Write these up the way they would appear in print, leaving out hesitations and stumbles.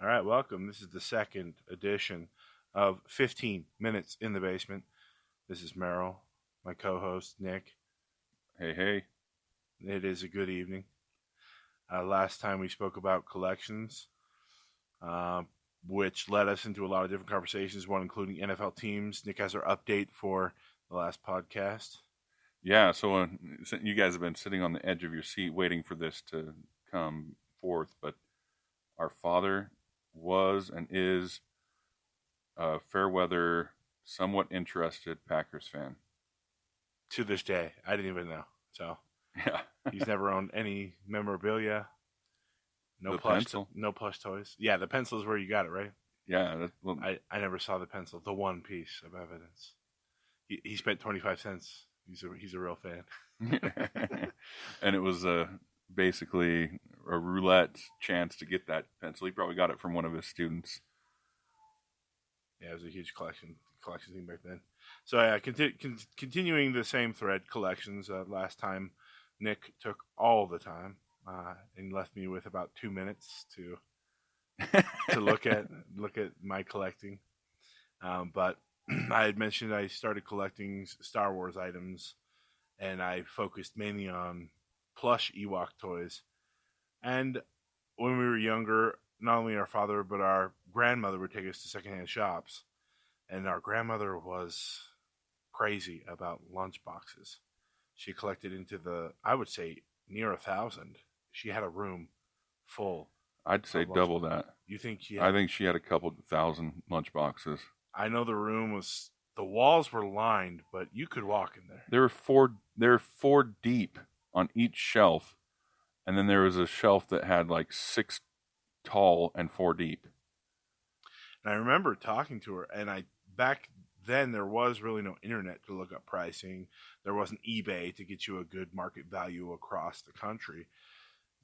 All right, welcome. This is the second edition of 15 Minutes in the Basement. This is Merrill, my co-host, Nick. Hey, hey. It is a good evening. Last time we spoke about collections, which led us into a lot of different conversations, one including NFL teams. Nick has our update for the last podcast. Yeah, so you guys have been sitting on the edge of your seat waiting for this to come forth, but our father was and is a fair-weather, somewhat interested Packers fan. To this day, I didn't even know. So yeah, he's never owned any memorabilia. No plush toys. Yeah, the pencil is where you got it, right? Yeah. I never saw the pencil. The one piece of evidence. He spent 25 cents. He's a real fan. And it was basically a roulette chance to get that pencil. He probably got it from one of his students. Yeah, it was a huge collection thing back then. So yeah, continuing the same thread, collections. Last time, Nick took all the time and left me with about 2 minutes to look at my collecting. But I had mentioned I started collecting Star Wars items, and I focused mainly on plush Ewok toys. And when we were younger, not only our father but our grandmother would take us to secondhand shops, and our grandmother was crazy about lunch boxes. She collected into I would say, near 1,000. She had a room full. I'd say double that. You think I think she had a couple thousand lunch boxes. I know the walls were lined, but you could walk in there. There were four deep on each shelf, and then there was a shelf that had like 6 tall and 4 deep. And I remember talking to her, and back then there was really no internet to look up pricing. There wasn't eBay to get you a good market value across the country.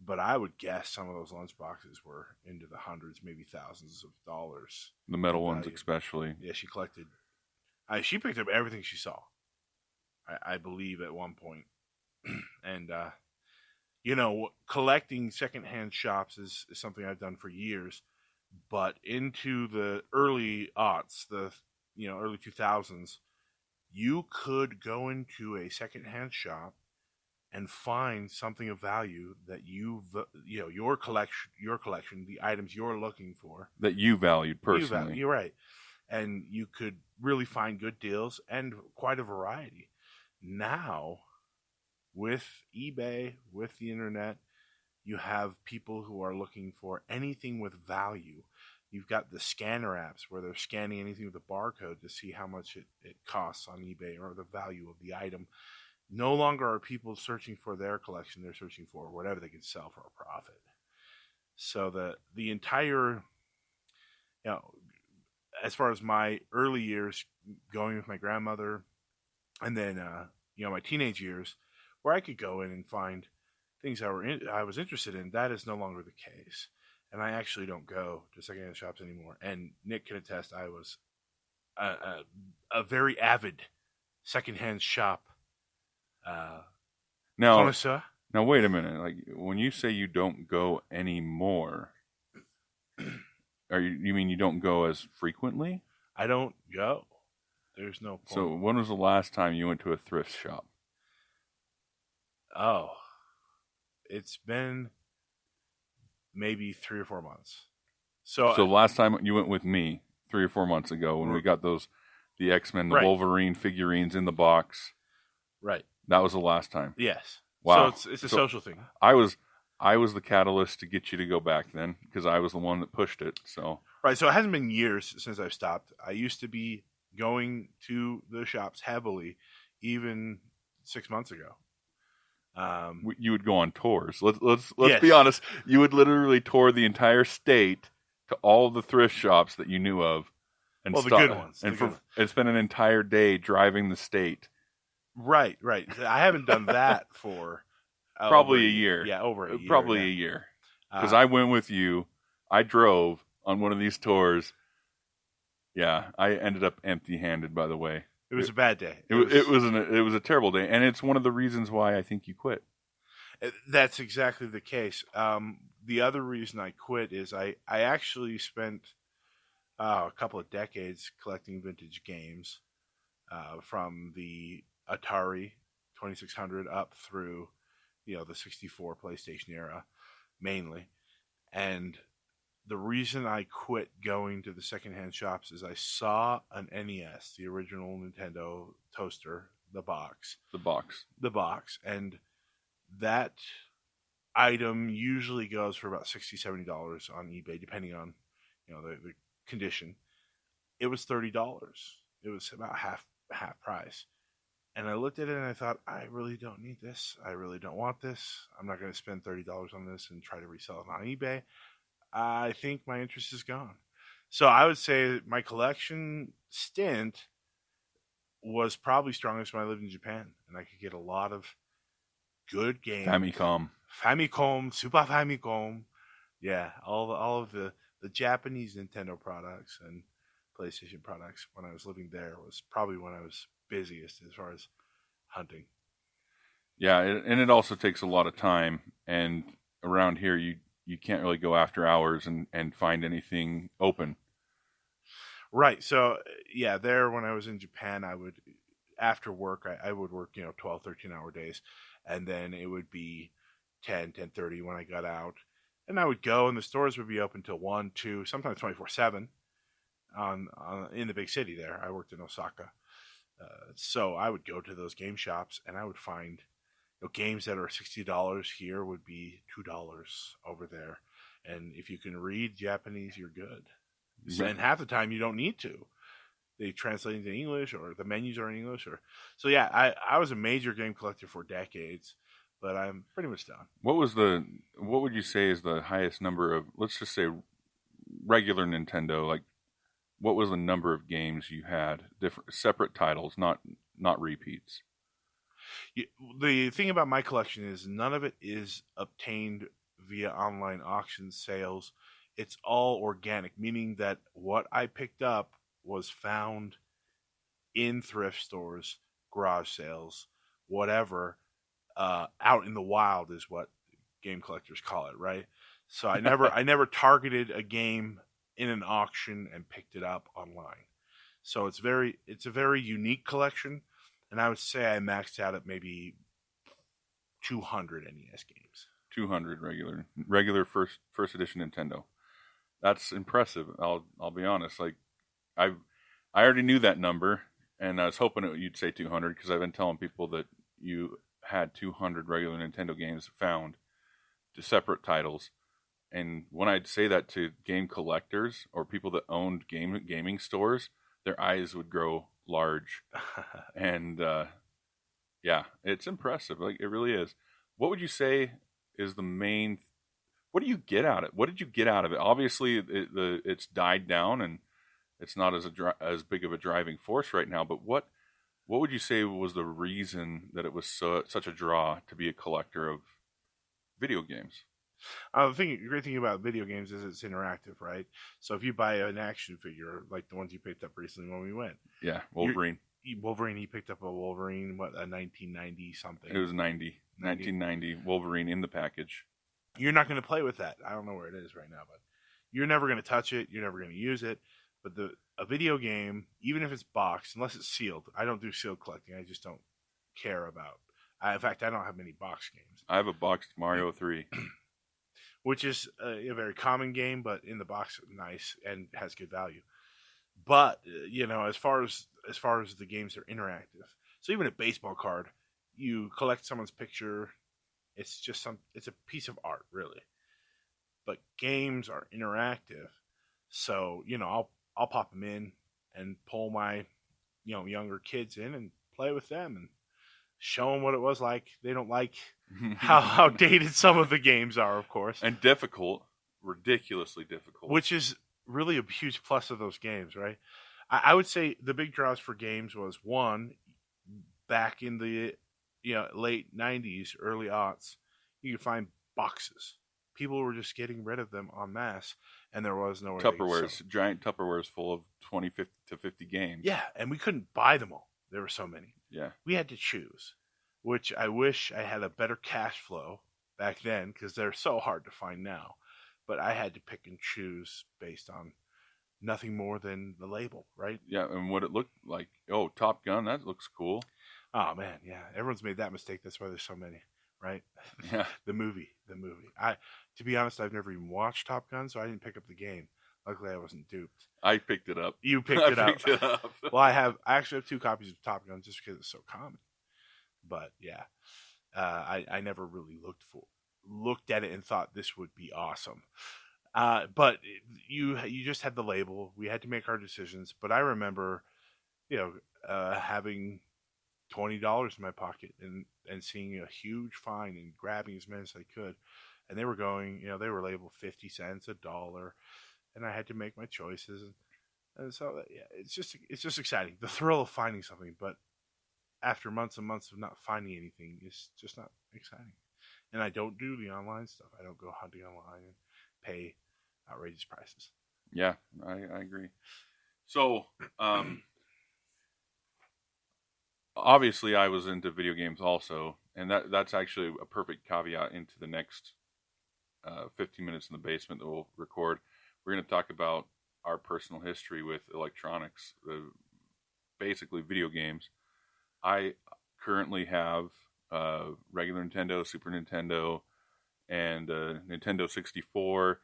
But I would guess some of those lunch boxes were into the hundreds, maybe thousands of dollars. The metal ones especially. Yeah, she collected. She picked up everything she saw, I believe, at one point. And, collecting secondhand shops is something I've done for years. But into the early aughts, early 2000s, you could go into a secondhand shop and find something of value that your collection, the items you're looking for, that you valued personally. You're right, and you could really find good deals and quite a variety. Now, with eBay, with the internet, you have people who are looking for anything with value. You've got the scanner apps where they're scanning anything with a barcode to see how much it costs on eBay or the value of the item. No longer are people searching for their collection. They're searching for whatever they can sell for a profit. So the entire, as far as my early years going with my grandmother, and then, my teenage years, where I could go in and find things I was interested in, that is no longer the case. And I actually don't go to secondhand shops anymore. And Nick can attest, I was a very avid secondhand shop connoisseur. Now wait a minute. Like, when you say you don't go anymore, you mean you don't go as frequently? I don't go. There's no point. So when was the last time you went to a thrift shop? Oh, it's been maybe 3 or 4 months. So last time you went with me 3 or 4 months ago when we got the X-Men, the Wolverine figurines in the box. Right. That was the last time. Yes. Wow. So it's a social thing. I was the catalyst to get you to go back then, because I was the one that pushed it. So right. So it hasn't been years since I've stopped. I used to be going to the shops heavily, even 6 months ago. You would go on tours. Let's be honest. You would literally tour the entire state to all the thrift shops that you knew of, and the good ones. And spend an entire day driving the state. Right. I haven't done that for probably a year. Yeah, over a year. Probably a year. Because I went with you. I drove on one of these tours. Yeah, I ended up empty-handed, by the way. It was a bad day. It was a terrible day, and it's one of the reasons why I think you quit. That's exactly the case. the other reason I quit is I actually spent a couple of decades collecting vintage games, from the Atari 2600 up through, the 64 PlayStation era mainly. And the reason I quit going to the secondhand shops is I saw an NES, the original Nintendo toaster, the box, and that item usually goes for about $60-$70 on eBay, depending on the condition. It was $30. It was about half price. And I looked at it and I thought, I really don't need this. I really don't want this. I'm not going to spend $30 on this and try to resell it on eBay. I think my interest is gone. So I would say my collection stint was probably strongest when I lived in Japan, and I could get a lot of good games. Famicom, Super Famicom. Yeah, all of the Japanese Nintendo products and PlayStation products when I was living there was probably when I was busiest as far as hunting. Yeah, and it also takes a lot of time. And around here, you can't really go after hours and find anything open. Right. So, yeah, there when I was in Japan, I would, after work, I would work, 12, 13-hour days. And then it would be 10:30 when I got out. And I would go, and the stores would be open till 1, 2, sometimes 24/7 in the big city there. I worked in Osaka. So I would go to those game shops, and I would find games that are $60 here would be $2 over there. And if you can read Japanese, you're good. Yeah. And half the time you don't need to. They translate into English, or the menus are in English. So yeah, I was a major game collector for decades, but I'm pretty much done. What would you say is the highest number of, let's just say, regular Nintendo? Like, what was the number of games you had, different separate titles, not repeats? The thing about my collection is none of it is obtained via online auction sales. It's all organic, meaning that what I picked up was found in thrift stores, garage sales, whatever, out in the wild is what game collectors call it, right? So I never targeted a game in an auction and picked it up online. So it's a very unique collection, and I would say I maxed out at maybe 200 NES games. 200 regular first edition Nintendo. That's impressive. I'll be honest. Like, I already knew that number, and I was hoping you'd say 200 because I've been telling people that you had 200 regular Nintendo games found to separate titles. And when I'd say that to game collectors or people that owned gaming stores, their eyes would grow large. And yeah, it's impressive. Like, it really is. What would you say is the main? What do you get out of it? What did you get out of it? Obviously, it's died down and it's not as big of a driving force right now. But what would you say was the reason that it was such a draw to be a collector of video games? The great thing about video games is it's interactive, right? So if you buy an action figure, like the ones you picked up recently when we went. Yeah, Wolverine. He picked up a Wolverine, a 1990 something. It was 1990 Wolverine in the package. You're not going to play with that. I don't know where it is right now, but you're never going to touch it. You're never going to use it. But a video game, even if it's boxed, unless it's sealed, I don't do sealed collecting. I just don't care about. In fact, I don't have many box games. I have a boxed Mario 3. Which is a very common game, but in the box, nice and has good value. But as far as the games are interactive, so even a baseball card, you collect someone's picture. It's just it's a piece of art, really. But games are interactive, so I'll pop them in and pull my younger kids in and play with them and show them what it was like. They don't like how dated some of the games are, of course. And difficult, ridiculously difficult. Which is really a huge plus of those games, right? I would say the big draws for games was, one, back in the late 90s, early aughts, you could find boxes. People were just getting rid of them en masse, and there was nowhere. Giant Tupperwares full of 20 to 50 games. Yeah, and we couldn't buy them all. There were so many. Yeah. We had to choose, which I wish I had a better cash flow back then, because they're so hard to find now. but I had to pick and choose based on nothing more than the label, right? Yeah, and what it looked like. Oh, Top Gun, that looks cool. Oh man, yeah, everyone's made that mistake. That's why there's so many, right? Yeah. the movie. To be honest, I've never even watched Top Gun, so I didn't pick up the game. Luckily, I wasn't duped. I picked it up. You picked it up. Well, I actually have 2 copies of Top Gun just because it's so common. But yeah, I never really looked at it and thought this would be awesome. But you just had the label. We had to make our decisions. But I remember, having $20 in my pocket and seeing a huge find and grabbing as many as I could. And they were going, they were labeled 50 cents, $1, and I had to make my choices. And so, yeah, it's just exciting. The thrill of finding something, but after months and months of not finding anything, it's just not exciting. And I don't do the online stuff. I don't go hunting online and pay outrageous prices. Yeah, I agree. So, obviously, I was into video games also, and that's actually a perfect caveat into the next 15 minutes in the basement that we'll record. We're going to talk about our personal history with electronics, basically video games. I currently have regular Nintendo, Super Nintendo, and Nintendo 64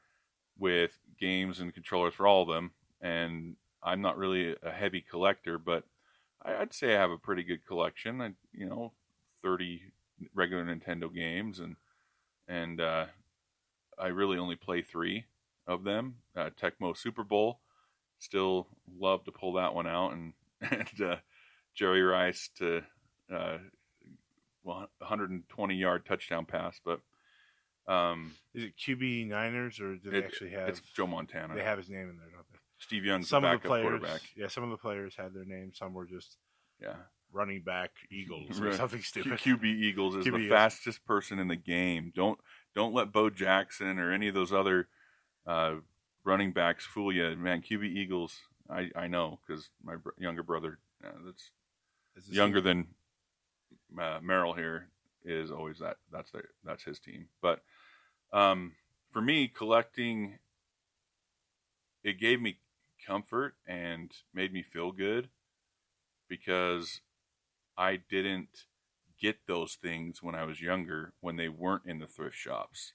with games and controllers for all of them. And I'm not really a heavy collector, but I'd say I have a pretty good collection. 30 regular Nintendo games, and I really only play 3 of them. Tecmo Super Bowl, still love to pull that one out, and Jerry Rice to 120-yard touchdown pass. But is it QB Niners, or do they actually have? It's Joe Montana. They have his name in there, don't they? Steve Young's some the of backup the players, quarterback. Yeah, some of the players had their name. Some were just Yeah. running back Eagles or something stupid. QB Eagles is the fastest person in the game. Don't let Bo Jackson or any of those other running backs fool you, man. QB Eagles, I know because my younger brother, that's younger than Merrill here, is always that's his team. But for me, collecting, it gave me comfort and made me feel good because I didn't get those things when I was younger, when they weren't in the thrift shops.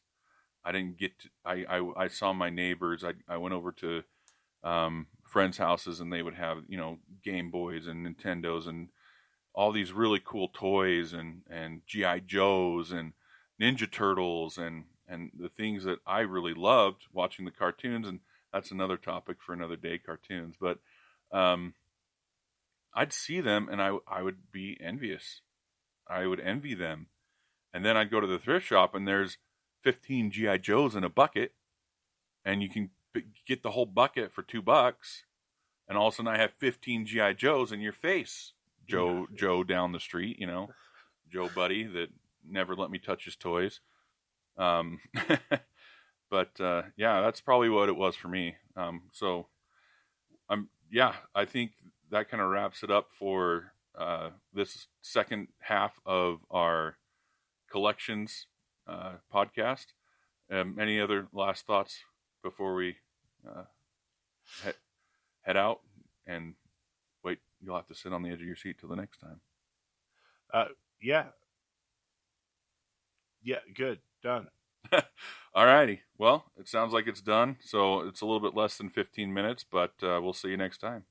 I didn't get to, I saw my neighbors. I went over to friends' houses, and they would have, Game Boys and Nintendos and all these really cool toys and G.I. Joes and Ninja Turtles and the things that I really loved, watching the cartoons. And that's another topic for another day, cartoons. But I'd see them, and I would be envious. I would envy them. And then I'd go to the thrift shop, and there's 15 G.I. Joes in a bucket, and you can get the whole bucket for $2, and all of a sudden I have 15 G.I. Joes in your face. Joe down the street, Joe Buddy that never let me touch his toys. But yeah, that's probably what it was for me. So I think that kind of wraps it up for this second half of our collections podcast. Any other last thoughts before we head out? And wait, you'll have to sit on the edge of your seat till the next time. Yeah, good, done. All righty. Well, it sounds like it's done. So it's a little bit less than 15 minutes, but we'll see you next time.